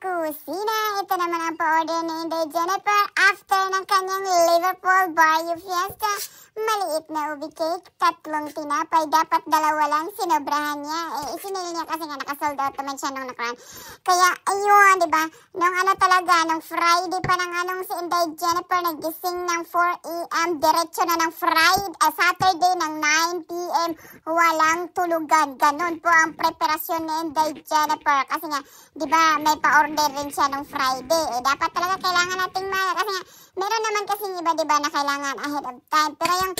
kusina. Ito naman ang pa-order ni Inday Jennifer after ng kanyang Liverpool Barrio Fiesta. Maliit na ubi cake, 3 tinapay, dapat 2 lang, sinobrahan niya. Isinili niya kasi nga nakasold out naman siya nung nakaraan. Kaya ayun, di ba? Nung nung Friday pa ng si Inday Jennifer nagising ng 4 AM, diretso na ng Saturday ng 9 PM, walang tulugan. Ganun po ang preparasyon ni Inday Jennifer. Kasi nga, di ba, may pa-order rin siya nung Friday. Dapat talaga kailangan nating kasi nga, meron naman kasi iba, di ba, na kailangan ahead of time. Pero yung,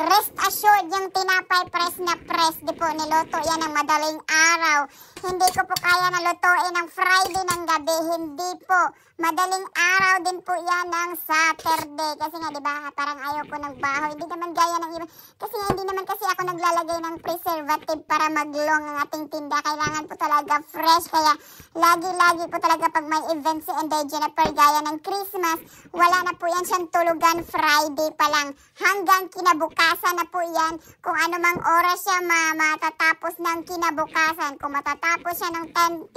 rest assured, yung tinapay press na press, di po, niluto yan ng madaling araw. Hindi ko po kaya na lutuin ng Friday ng gabi. Hindi po. Madaling araw din po yan ng Saturday. Kasi nga, di ba, parang ayaw ko ng baho. Hindi naman gaya ng iba. Kasi nga, hindi naman kasi ako naglalagay ng preservative para maglong ang ating tinda. Kailangan po talaga fresh. Kaya, lagi-lagi po talaga pag may event si Inday Jennifer gaya ng Christmas, wala na po yan siyang tulugan Friday pa lang. Hanggang kinabukasan na po yan. Kung ano mang oras siya matatapos ng kinabukasan. Kung matatapos siya ng 10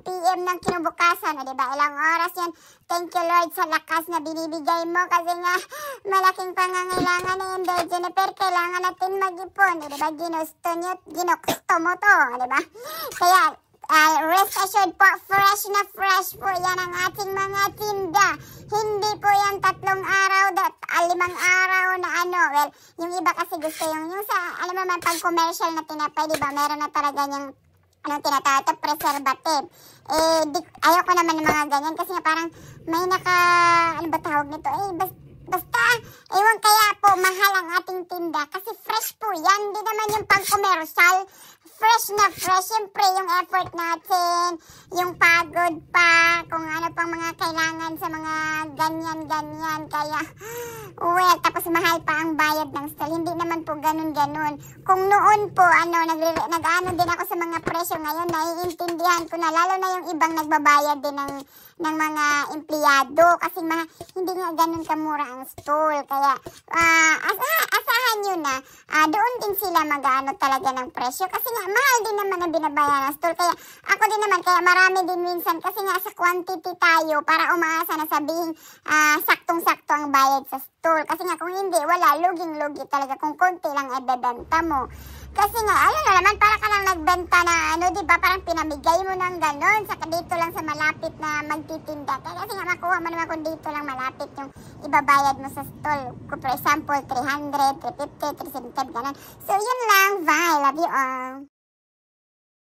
PM ng kinabukasan. O diba, ilang oras yan. Thank you Lord sa lakas na binibigay mo. Kasi nga, malaking pangangailangan ni Inday Jennifer. Kailangan natin mag-ipon. O diba, ginusto mo to. O diba? Kaya, rest assured po, fresh na fresh po yan ang ating mga tinda. Hindi po yan 3 araw, 5 araw na well, yung iba kasi gusto yung sa, alam mo man, pag commercial na tinapay, diba, meron na talaga yung, tinatawag, preservative. Ayoko naman ng mga ganyan kasi nga parang may ano ba tawag nito? Basta, ewan kaya po, mahal ang ating tinda kasi fresh po yan. Hindi naman yung pang-commercial. Fresh na fresh. Siyempre, yung effort natin, yung pagod pa, kung ano pang mga kailangan sa mga ganyan-ganyan. Kaya, well, tapos mahal pa ang bayad ng stall. Hindi naman po ganun-ganun. Kung noon po, nag-ano din ako sa mga presyo ngayon, naiintindihan ko na, lalo na yung ibang nagbabayad din ng mga empleyado. Kasi hindi nga ganun kamura ang stall. Kaya, asahan nyo na, doon din sila mag-ano talaga ng presyo. Kasi nga, mahal din naman ang binabayaran ng stall. Kaya, ako din naman, kaya marami din minsan. Kasi nga, sa quantity tayo, para umaasa na sabihin, saktong-sakto ang bayad sa stall. Kasi nga, kung hindi, wala, luging-lugi talaga. Kung konti lang ibebenta mo. Kasi nga, ayun na naman, para ka lang nagbenta na, diba, parang pinamigay mo ng ganon, saka dito lang sa malapit na magtitinda. Kasi nga, makuha mo naman kung dito lang malapit yung ibabayad mo sa stall. Kung for example, 300, 350, 375, ganon. So, yun lang. Bye. Love you all.